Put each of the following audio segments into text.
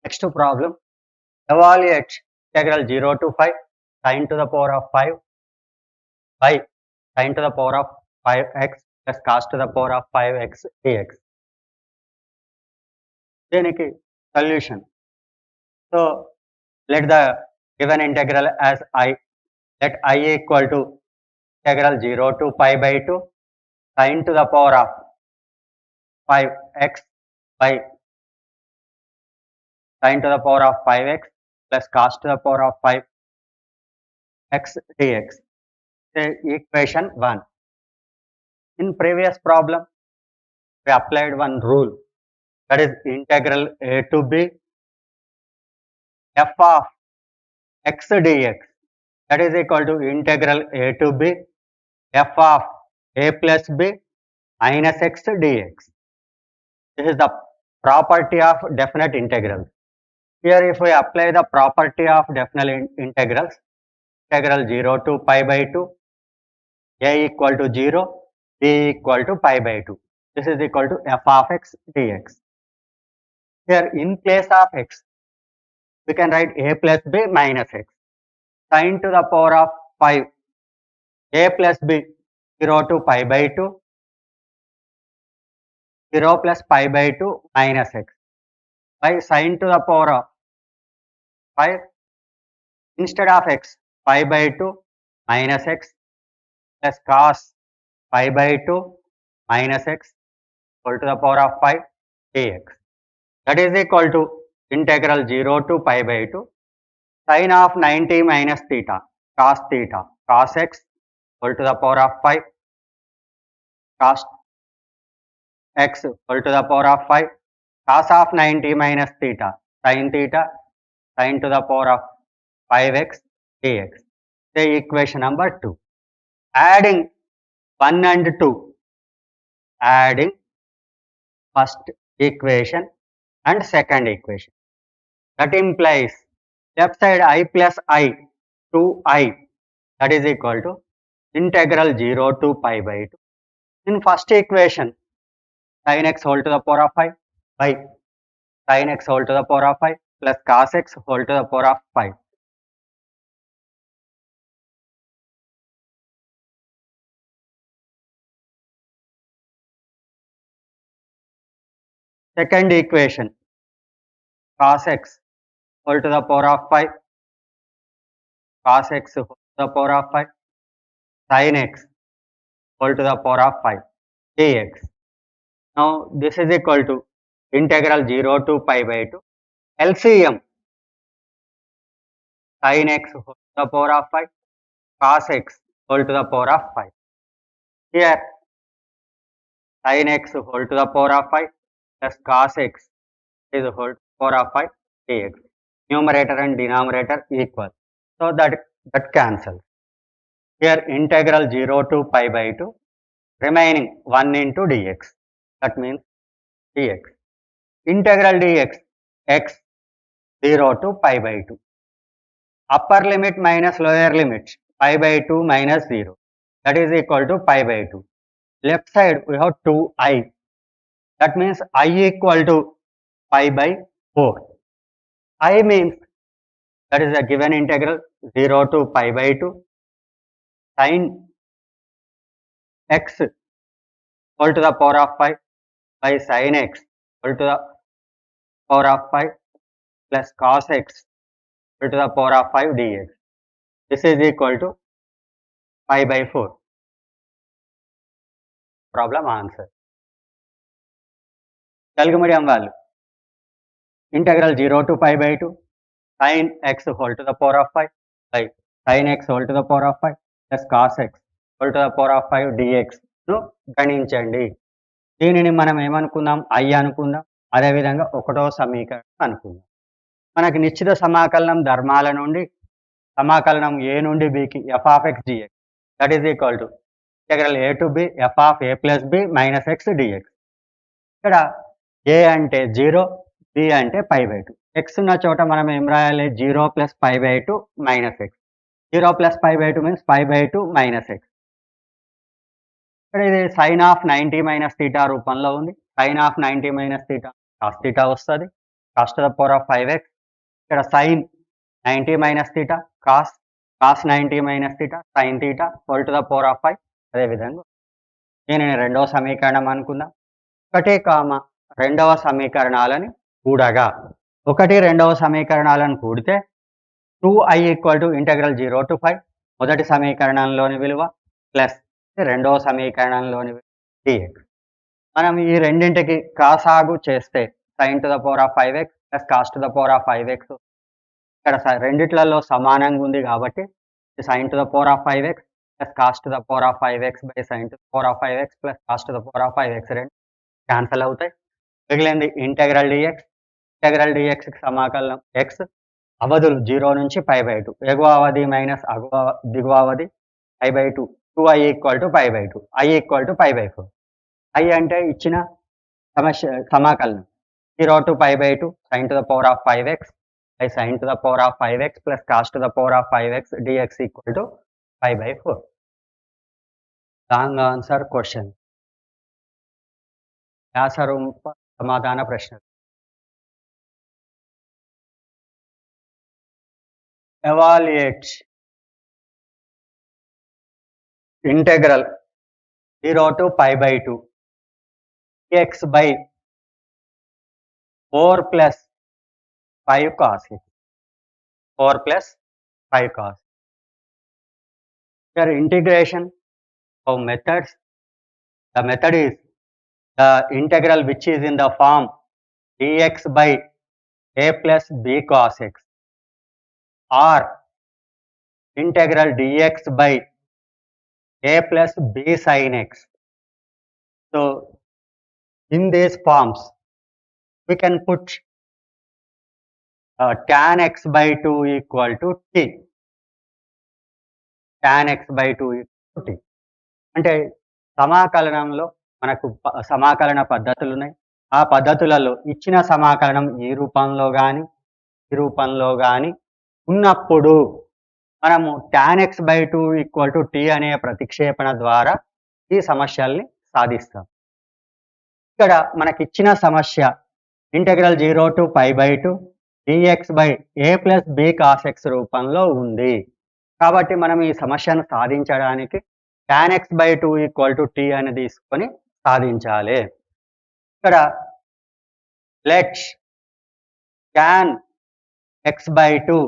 Next problem, evaluate integral 0 to 5 sin to the power of 5 by sin to the power of 5x plus cos to the power of 5x dx. దీనికి solution. So let the given integral as I, let I equal to integral 0 to pi by 2 sin to the power of 5x by sin to the power of 5x plus cos to the power of 5x dx. Say equation 1. In previous problem, we applied one rule, that is integral a to b f of x dx, that is equal to integral a to b f of a plus b minus x dx. This is the property of definite integrals. Here if we apply the property of definite integrals, integral 0 to pi by 2, a equal to 0, b equal to pi by 2. This is equal to f of x dx. Here in place of x, we can write a plus b minus x. Sin to the power of 5, a plus b, 0 to pi by 2, 0 plus pi by 2 minus x. By sin to the power of 5, instead of x, pi by 2 minus x plus cos pi by 2 minus x equal to the power of 5 dx. That is equal to integral 0 to pi by 2 sin of 90 minus theta cos x equal to the power of 5 cos x equal to the power of 5 cos of 90 minus theta sin to the power of 5x dx. The equation number 2. Adding 1 and 2, adding first equation and second equation. That implies left side I plus I 2i, that is equal to integral 0 to pi by 2. In first equation, sin x whole to the power of 5 by sin x whole to the power of 5 plus cos x whole to the power of 5. Second equation, cos x whole to the power of 5, cos x whole to the power of 5, sin x whole to the power of 5 dx. Now this is equal to integral 0 to pi by 2 LCM sin x whole to the power of 5 cos x whole to the power of 5. Here sin x whole to the power of 5 plus cos x is whole to the power of 5 dx. Numerator and denominator equal, so that cancels. Here integral 0 to pi by 2 remaining 1 into dx, that means dx. Integral dx x 0 to pi by 2. Upper limit minus lower limit pi by 2 minus 0, that is equal to pi by 2. Left side we have 2i, that means I equal to pi by 4. I means that is a given integral 0 to pi by 2 sin x whole to the power of 5 by sin x whole to the power of 5 plus cos x whole to the power of 5 dx. This is equal to pi by 4. Problem answer. Telugu medium వాళ్ళు integral 0 to pi by 2 sin x whole to the power of 5 by sin x whole to the power of 5 plus cos x whole to the power of 5 dx ను గణించండి. దీనిని మనం ఏమనుకుందాం, I అనుకుందాం. అదేవిధంగా ఒకటో సమీకరణం అనుకుందాం. మనకి నిశ్చిత సమాకలనం ధర్మాల నుండి సమాకలనం a నుండి b కి f of x dx, that is equal to integral a to b f of a plus b minus x dx. ఇక్కడ a అంటే 0, b అంటే pi by 2. x ఉన్న చోట మనం ఏం రాయాలి, 0 plus pi by 2 minus x. 0 plus pi by 2 means pi by 2 minus x. ఇక్కడ ఇది sin of 90 minus theta రూపంలో ఉంది. sin of 90 minus theta cos theta వస్తుంది. cos to the power of 5x, ఇక్కడ sin 90 minus theta, cos 90 minus theta, sin theta whole to the power of 5. అదేవిధంగా దీనిని రెండవ సమీకరణం అనుకుందాం. 1, 2వ సమీకరణాలని కూడగా 1, 2వ సమీకరణాలను కూడితే 2i ఇంటెగ్రల్ 0 to 5 మొదటి సమీకరణంలోని విలువ ప్లస్ రెండవ సమీకరణంలోని dx. మనం ఈ రెండింటికి కాసాగు చేస్తే sin to the power of 5x plus cos to the power of 5x ఇక్కడ రెండిట్లలో సమానంగా ఉంది కాబట్టి sin to the power of 5x plus cos to the power of 5x by sin to the power of 5x plus cos to the power of 5x రెండు cancel అవుతాయి. మిగిలింది integral dxకి సమాకలనం x, అవధులు 0 నుంచి π/2, ఎగువ అవధి మైనస్ దిగువ అవధి π/2, 2i π/2, i π/4. i అంటే ఇచ్చిన సమాకలనం 0 to π/2 sin to the power of 5x by sin to the power of 5x plus cos to the power of 5x dx π/4. Wrong answer question. వ్యాసరూప సమాధాన ప్రశ్న. evaluate integral 0 to π/2 x by 4 plus 5 cos x. 4 plus 5 cos. Here integration of methods. The method is the integral which is in the form dx by a plus b cos x, or integral dx by a plus b sin x. So in these forms we can put tan x by 2 equal to t. tan x by 2 equal to t. అంటే సమాకలనంలో మనకు సమాకలన పద్ధతులు ఉన్నాయి. ఆ పద్ధతులలో ఇచ్చిన సమాకలనం ఈ రూపంలో కానీ ఉన్నప్పుడు మనము tan x by 2 equal to t అనే ప్రతిక్షేపణ ద్వారా ఈ సమస్యల్ని సాధిస్తాం. ఇక్కడ మనకిచ్చిన సమస్య integral 0 to π/2 dx by a plus b cos x రూపంలో ఉంది. కాబట్టి మనం ఈ సమస్యను సాధించడానికి tan x by 2 equal to t అని తీసుకొని సాధించాలి. ఇక్కడ let tan x by 2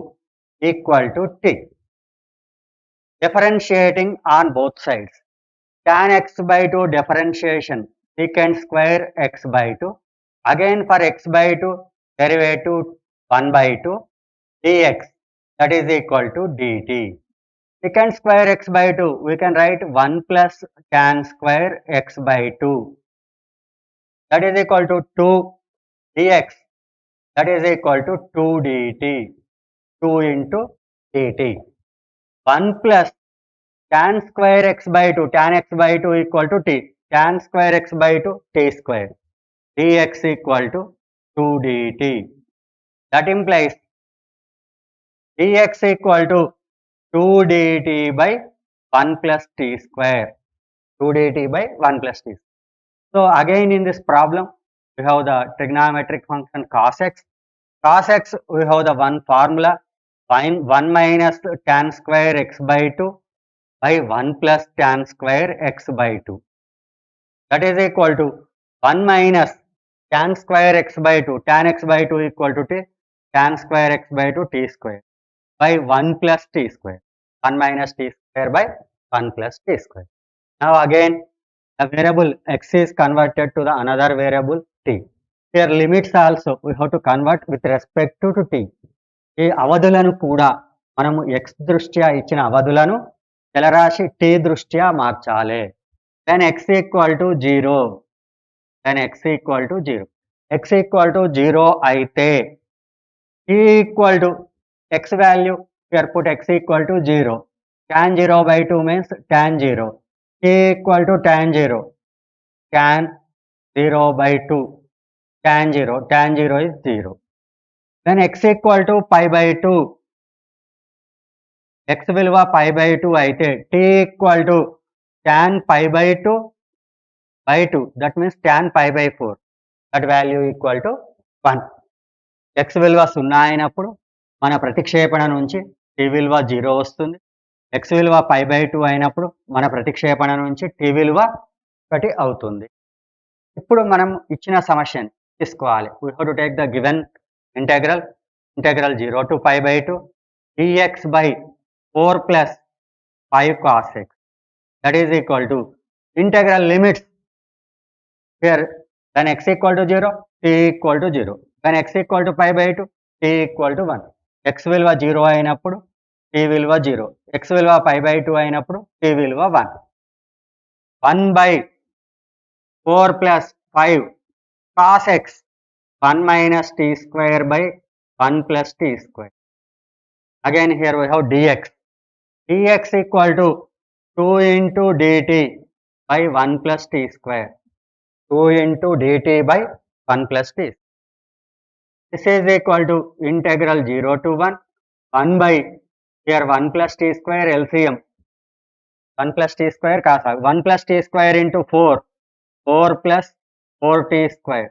equal to t. Differentiating on both sides. Tan x by 2 differentiation secant square x by 2. Again for x by 2 derivative 1 by 2 dx, that is equal to dt. Secant square x by 2 we can write 1 plus tan square x by 2, that is equal to 2 dx, that is equal to 2 dt. 2 into dt. 1 plus tan square x by 2, tan x by 2 equal to t, tan square x by 2 t square, dx equal to 2 dt. That implies dx equal to 2 dt by 1 plus t square. 2 dt by 1 plus t. So again in this problem we have the trigonometric function cos x. Cos x we have the one formula 1 minus tan square x by 2 by 1 plus tan square x by 2. That is equal to 1 minus tan square x by 2. Tan x by 2 equal to t, tan square x by 2 t square by 1 plus t square. 1 minus t square by 1 plus t square. Now again the variable x is converted to the another variable t. Here limits also we have to convert with respect to t. ఈ అవధులను కూడా మనము x దృష్ట్యా ఇచ్చిన అవధులను చలరాశి t దృష్ట్యా మార్చాలి. then x equal to 0. Then x equal to 0. x equal to 0 అయితే t equal to x value, here put x equal to 0. Tan 0 by 2 means tan 0. T equal to tan 0. Tan 0 by 2. Tan 0. Tan 0 is 0. Then x equal to pi by 2. x విలువ pi by 2 అయితే t equal to tan pi by 2 by 2. That means tan pi by 4. That value equal to 1. X విలువ 0 అయినప్పుడు మన ప్రతిక్షేపణ నుంచి t విలువ 0 వస్తుంది. X విలువ π/2 అయినప్పుడు మన ప్రతిక్షేపణ నుంచి t విలువ 1 అవుతుంది. ఇప్పుడు మనం ఇచ్చిన సమస్యని తీసుకోవాలి. We have to take the given integral 0 to π/2 dx by 4 plus 5 cos x, that is equal to integral limits here when x equal to 0, t equal to 0, when x equal to π/2, t equal to 1. x విలువ 0 అయినప్పుడు t విలువ 0, x విలువ π/2 అయినప్పుడు t విలువ 1. 1 by 4 plus 5 cos x, 1 minus t square by 1 plus t square. Again here we have dx. dx equal to 2 into dt by 1 plus t square. 2 into dt by 1 plus t. This is equal to integral 0 to 1. 1 by here 1 plus t square LCM. 1 plus t square cos 1 plus t square into 4. 4 plus 4t square.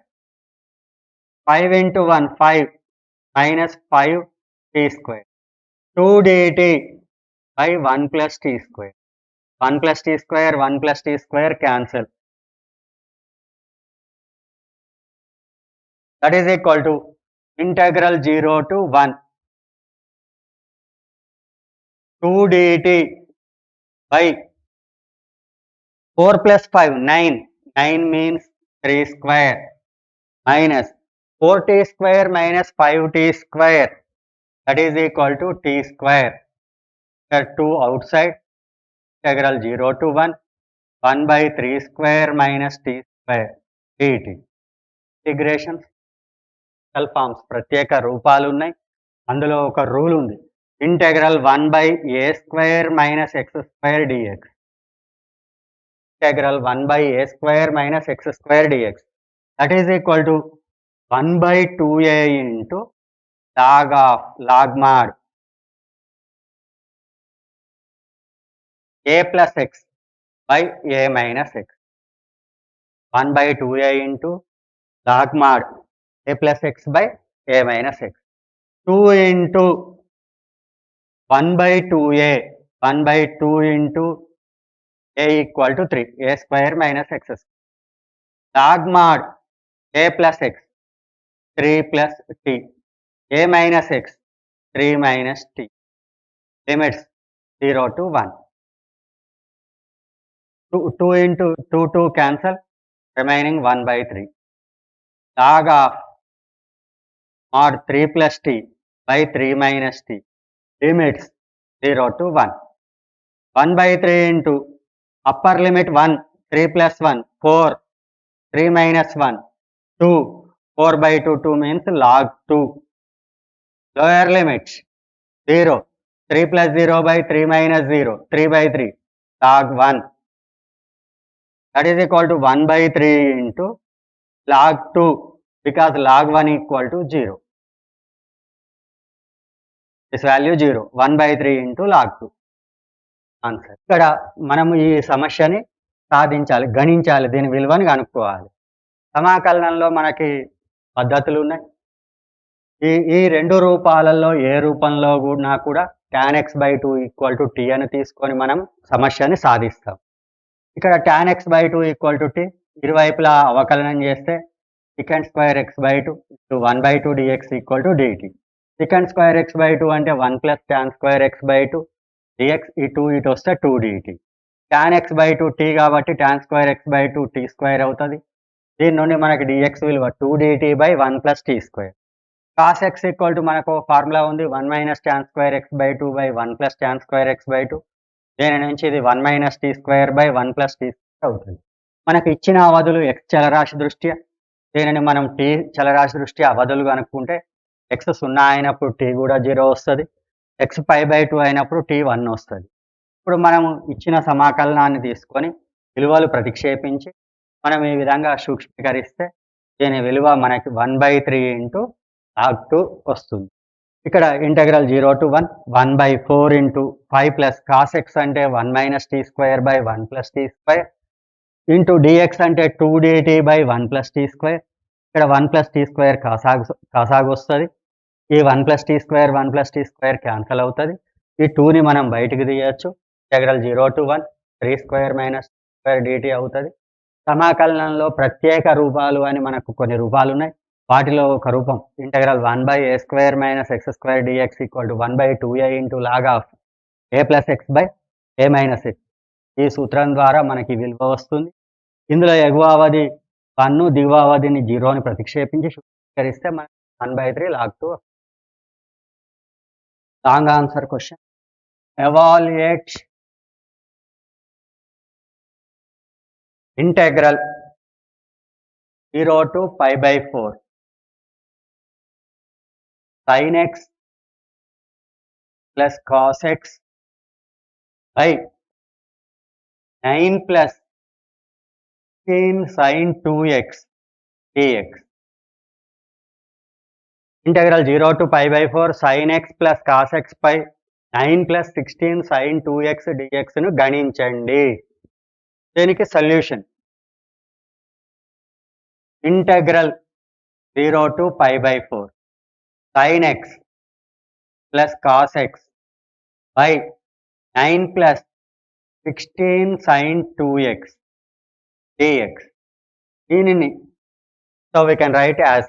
5 into 1 5 minus 5t square. 2 dt by 1 plus t square. 1 plus t square 1 plus t square cancel. That is equal to integral 0 to 1. 2 dt by 4 plus 5 9. 9 means 3 square minus 4t square minus 5t square, that is equal to t square. Here 2 outside. Integral 0 to 1. 1 by 3 square minus t square dt. Integrations special forms ప్రత్యేక రూపాలు ఉన్నాయి. అందులో ఒక rule ఉంది. Integral 1 by a square minus x square dx. Integral 1 by a square minus x square dx, that is equal to 1 by 2a into log mod a plus x by a minus x. 1 by 2a into log mod a plus x by a minus x. 2 into 1 by 2a, 1 by 2 into a equal to 3, a square minus x square. Log mod a plus x, 3 plus t, a minus x, 3 minus t. Limits 0 to 1. 2 into 2 cancel, remaining 1 by 3. Log of mod 3 plus t by 3 minus t. Limits 0 to 1. 1 by 3 into upper limit 1, 3 plus 1, 4, 3 minus 1, 2, 4 by 2, 2 means log 2. Lower limit 0, 3 plus 0 by 3 minus 0, 3 by 3, log 1. That is equal to 1 by 3 into log 2, because log 1 equal to 0. This value 0, 1 by 3 into log 2. Answer. ఇక్కడ మనము ఈ సమస్యని సాధించాలి, గణించాలి, దీని విలువని కనుక్కోవాలి. సమాకలనంలో మనకి పద్ధతులు ఉన్నాయి. ఈ రెండు రూపాలలో ఏ రూపంలో కూడా tan x/2 equal to t అని తీసుకొని మనం సమస్యని సాధిస్తాం. ఇక్కడ tan x/2 equal to t ఇరువైపులా అవకలనం చేస్తే sec² x/2 1/2 dx equal to dt. sec² x/2 అంటే 1 plus tan² x/2 dx, ఈ 2 ఇటు వస్తే 2 dt. tan x/2 t కాబట్టి tan² x/2 t square అవుతుంది. దీని నుండి మనకి dx విలువ 2 dt by 1 plus t square. cos x equal to మనకు ఫార్ములా ఉంది 1 minus tan² x/2 by 1 plus tan² x/2. దీని నుంచి ఇది 1 minus t square by 1 plus t square అవుతుంది. మనకి ఇచ్చిన అవధులు x చలరాశి దృష్ట్యా, దీనిని మనం t చలరాశి దృష్ట్యా అవధులు కనుక్కుంటే x 0 అయినప్పుడు t కూడా 0 వస్తుంది, x π/2 అయినప్పుడు t 1 వస్తుంది. ఇప్పుడు మనము ఇచ్చిన సమాకలనాన్ని తీసుకొని విలువలు ప్రతిక్షేపించి మనం ఈ విధంగా సూక్ష్మీకరిస్తే దీని విలువ మనకి 1/3 into log 2 వస్తుంది. ఇక్కడ integral 0 to 1, 1/4 into 5 plus cos x అంటే 1 minus t square by 1 plus t square into dx అంటే 2 dt by 1 plus t square ఇక్కడ 1 ప్లస్ టీ స్క్వేర్ కాసాగు వస్తుంది. ఈ 1 ప్లస్ టీ స్క్వేర్ క్యాన్సల్ అవుతుంది. ఈ 2ని మనం బయటికి తీయచ్చు. Integral 0 to 1 3 square minus square dt అవుతుంది. సమాకలనంలో ప్రత్యేక రూపాలు అని మనకు కొన్ని రూపాలు ఉన్నాయి. వాటిలో ఒక రూపం integral 1/a square minus x square dx equal to 1/2a into log of a plus x by a minus x. ఈ సూత్రం ద్వారా మనకి విలువ వస్తుంది. ఇందులో ఎగువ అవధి 1 దిగువ అవధిని 0 ప్రతిక్షేపించి శుద్ధీకరిస్తే మనకి 1/3 log 2. Long answer question. Evaluate integral 0 to π/4 sin x plus cos x by 9 plus 16 sin 2x dx. Integral 0 to π/4 sin x plus cos x by 9 plus 16 sin 2x dx ను గణించండి. దీనికి solution integral 0 to π/4 sin x plus cos x by 9 plus 16 sin 2x dx. దీనిని so we can write as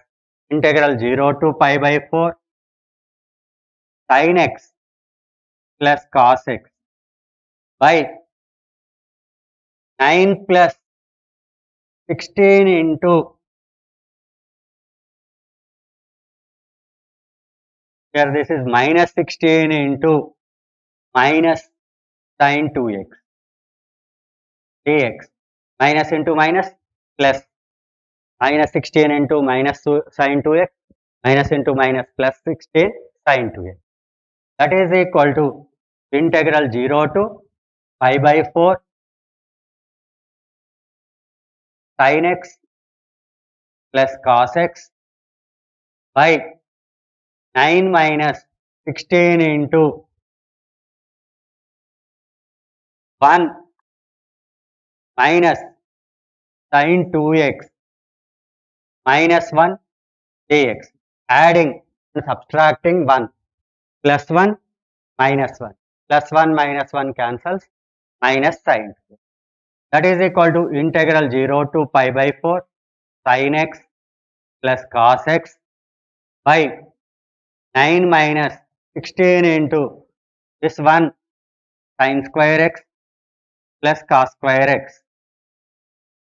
integral 0 to π/4 sin x plus cos x by 9 plus 16 into here this is minus 16 into minus sin 2x dx. Minus into minus plus minus 16 into minus sin 2x minus into minus plus 16 sin 2x. That is equal to integral 0 to π/4 sin x plus cos x by 9 minus 16 into 1 minus sin 2x minus 1 dx. Adding and subtracting 1 plus 1 minus 1 plus 1 minus 1 cancels minus sin. That is equal to integral 0 to π/4 sin x plus cos x by 9 minus 16 into this 1 sin square x plus cos square x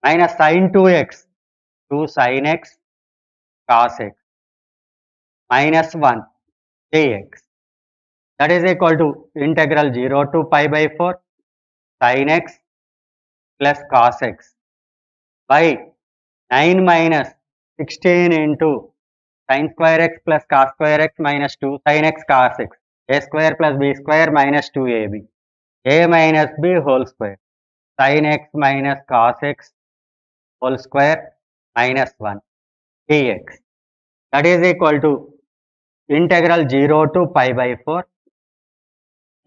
minus sin 2x 2 sin x cos x minus 1 dx. That is equal to integral 0 to π/4 sin x plus cos x by 9 minus 16 into sin square x plus cos square x minus 2 sin x cos x a square plus b square minus 2ab a minus b whole square sin x minus cos x whole square minus 1 dx. That is equal to integral 0 to π/4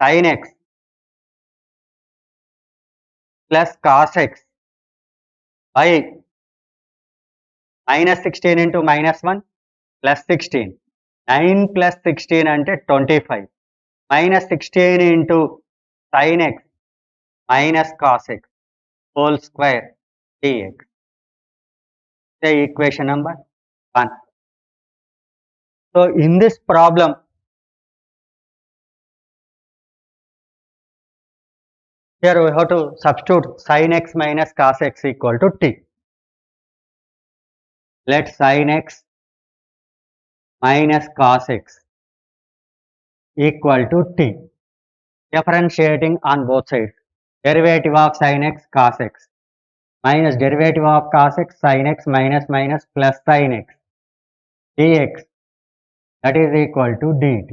sin x plus cos x by minus 16 into minus 1 plus 16 9 plus 16 అంటే 25 minus 16 into sin x minus cos x whole square dx. The equation number 1. So in this problem here we have to substitute sin x minus cos x equal to t. Let sin x minus cos x equal to t. Differentiating on both sides. Derivative of sin x cos x minus derivative of cos x sin x minus minus plus sin x dx. That is equal to dt.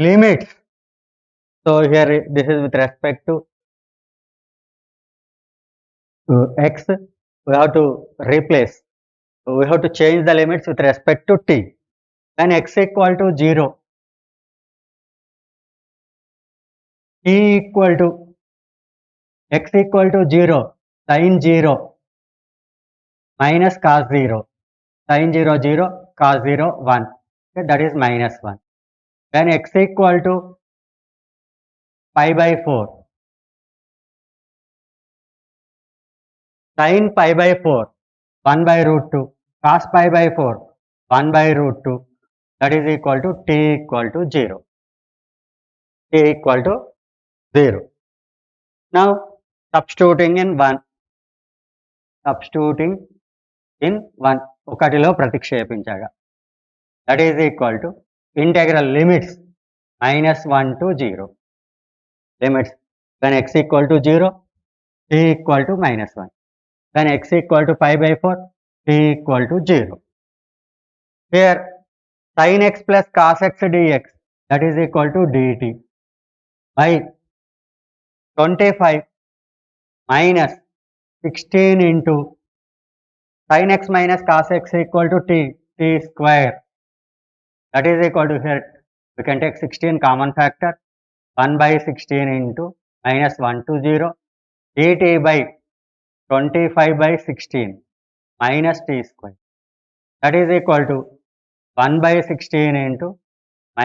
Limits. So here this is with respect to x. We have to replace. We have to change the limits with respect to t. When x equal to 0, t equal to x equal to 0 sin 0 minus cos 0 sin 0 0, cos 0 1, okay, that is -1. Then x equal to pi by 4, sin pi by 4 1 by root 2, cos pi by 4 1 by root 2, that is equal to t equal to 0. T equal to 0. Now substituting in 1, substituting in 1, ఒకటిలో ప్రతిక్షేపించగా, that is equal to integral limits -1 to 0, limits when x equal to 0, t equal to -1, when x equal to pi by 4, t equal to 0. Here sin x plus cos x dx, that is equal to dt by 25 minus 16 into sin x minus cos x equal to t square, that is equal to, here we can take 16 common factor, 1 by 16 into -1 to 0 dt by 25 by 16 minus t square, that is equal to 1 by 16 into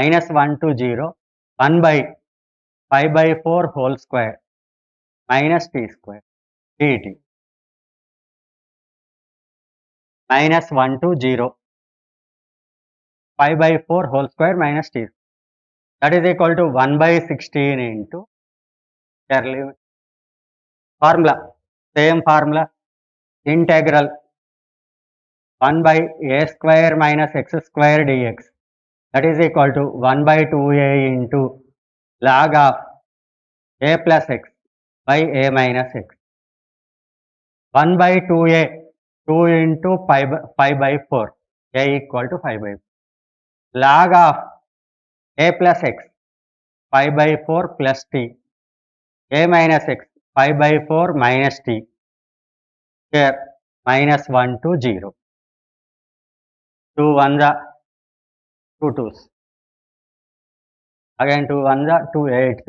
-1 to 0 1 by 5 by 4 whole square minus t square dt, -1 to 0 5 by 4 whole square minus t, that is equal to 1 by 16 into formula, same formula, integral 1 by a square minus x square dx, that is equal to 1 by 2a into log of a plus x by a minus x, 1 by 2a, 2 into 5 by 4, a equal to 5 by 4, log of a plus x 5 by 4 plus t, a minus x 5 by 4 minus t, here -1 to 0, 2 1s are 2 2s, again 2 1s are 2 8s,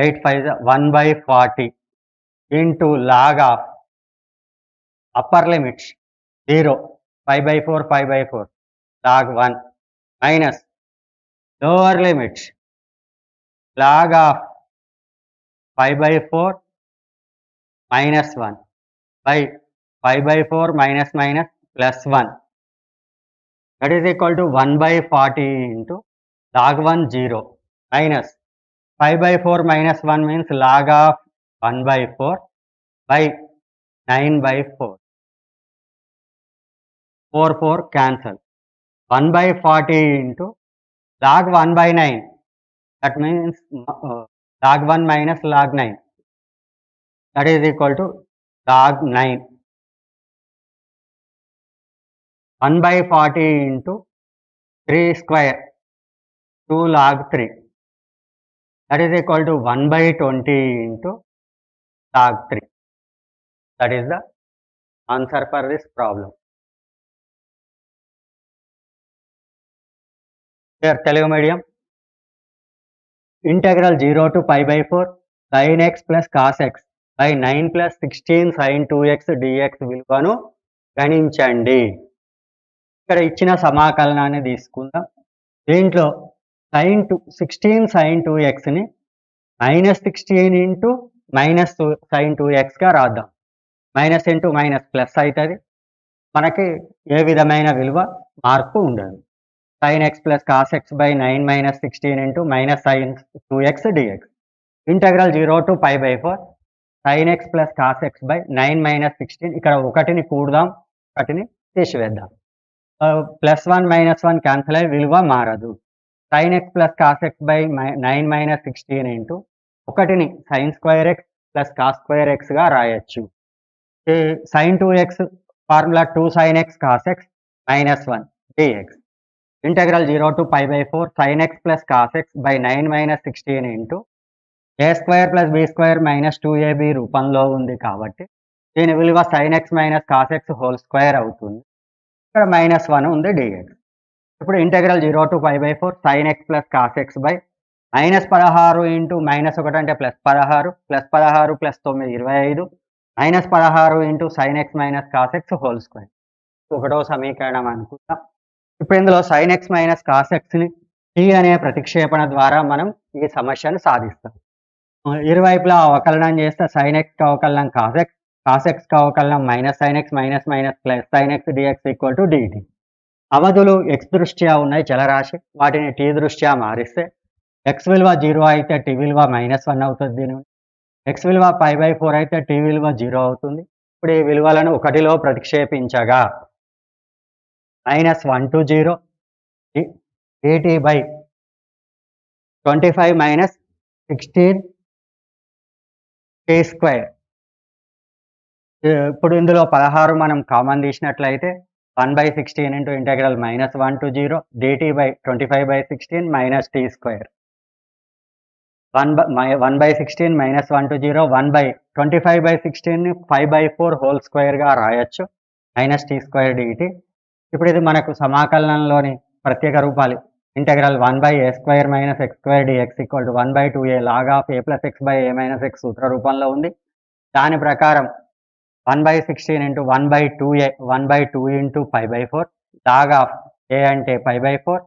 8 5s are 1 by 40 into log of upper limits 0, 5 by 4 5 by 4 log 1 minus lower limits log of 5 by 4 minus 1 by 5 by 4 minus minus plus 1, that is equal to 1 by 40 into log 1 0 minus 5 by 4 minus 1 means log of 1 by 4 by 9 by 4, 4 4 cancel, 1 by 40 into log 1 by 9, that means log 1 minus log 9, that is equal to log 9, 1 by 40 into 3 square 2 log 3, that is equal to 1 by 20 into log 3, that is the answer for this problem. Here Telugu medium, integral 0 to pi by 4 sin x plus cos x by 9 plus 16 sin 2x dx విలువను గణించండి. ఇక్కడ ఇచ్చిన సమాకలనాన్ని తీసుకుందాం. దీంట్లో sin 2xని -16 into sin 2x గా రాద్దాం. Minus into minus plus అవుతుంది, మనకి ఏ విధమైన విలువ మార్పు ఉండదు. sin x plus cos x by 9 minus 16 into minus sin 2x dx, integral 0 to pi by 4 sin x plus cos x by 9 minus 16, ఇక్కడ ఒకటిని కూడదాం, ఒకటిని తీసివేద్దాం. +1 -1 క్యాన్సిల్ అయ్యి విలువ మారదు. sin x plus cos x by 9 minus 16 into ఒకటిని sin square x plus cos square x గా రాయొచ్చు. sin 2x formula 2 sin x cos x minus 1 dx, integral 0 to pi by 4 sin x plus cos x by 9 minus 16 into a square plus b square minus 2ab రూపంలో ఉంది కాబట్టి దీని విలువ sin x minus cos x whole square అవుతుంది. ఇక్కడ -1 ఉంది dx. ఇప్పుడు integral 0 to pi by 4 sin x plus cos x by -16 into -1 అంటే +16 +16 +9 25 -16 into sin x minus cos x whole square. ఒకటో సమీకరణం అనుకుందాం. ఇప్పుడు ఇందులో sin x మైనస్ cos xని t అనే ప్రతిక్షేపణ ద్వారా మనం ఈ సమస్యను సాధిస్తాం. ఇరువైపులా అవకలనం చేస్తే sin xకి అవకలనం cos xకి అవకలనం minus sin x minus plus sin x dx equal to dt. అవధులు x దృష్ట్యా ఉన్నాయి చలరాశి. వాటిని t దృష్ట్యా మారిస్తే x విలువ 0 అయితే t విలువ -1 అవుతుంది. దీని x విలువ π/4 అయితే t విలువ 0 అవుతుంది. ఇప్పుడు ఈ విలువలను 1లో ప్రతిక్షేపించగా -1 to 0 dt by 25 minus 16 t square. ఇప్పుడు ఇందులో 16 మనం కామన్ తీసినట్లయితే 1/16 into integral -1 to 0 dt by 25/16 minus t square. 1/16 -1 to 0 1/25/16ని 5/4 హోల్ స్క్వేర్గా రాయొచ్చు మైనస్ t స్క్వేర్ dt. ఇప్పుడు ఇది మనకు సమాకలనంలోని ప్రత్యేక రూపాలు integral 1/a square minus x square dx equal to 1/2a log of a plus x by a minus x సూత్ర రూపంలో ఉంది. దాని ప్రకారం 1/16 into 1/2a 1/2 into π/4 log of a అంటే π/4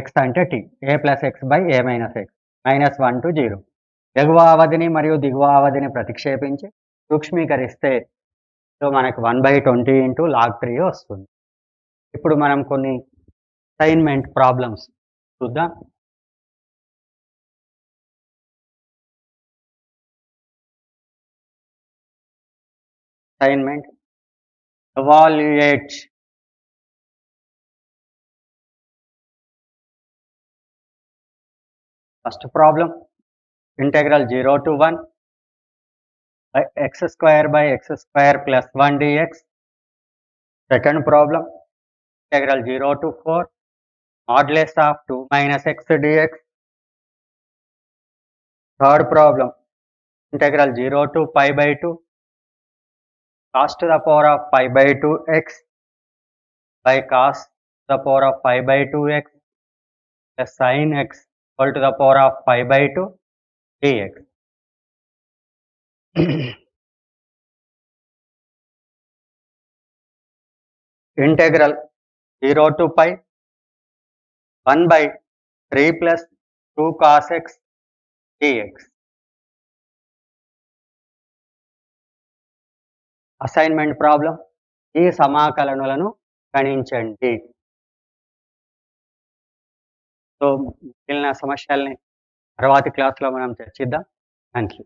x అంటే t a plus x by a minus x -1 to 0. ఎగువ అవధిని మరియు దిగువ అవధిని ప్రతిక్షేపించి సూక్ష్మీకరిస్తే మనకు 1/20 ఇంటూ లాగ్ 3 వస్తుంది. ఇప్పుడు మనం కొన్ని అసైన్మెంట్ ప్రాబ్లమ్స్ చూద్దాం. Assignment evaluate first problem integral 0 to 1 by x square plus 1 dx. Second problem integral 0 to 4 modulus of 2 minus x dx. Third problem integral 0 to π/2 cos to the power of π/2 x by cos to the power of π/2 x plus sin x equal to the power of π/2 dx. Integral 0 to pi 1 by 3 plus 2 cos x dx. Assignment problem ఈ సమాకలనులను గణించండి. So మిగిలిన సమస్యల్ని తర్వాతి క్లాస్లో మనం చర్చిద్దాం. Thank you.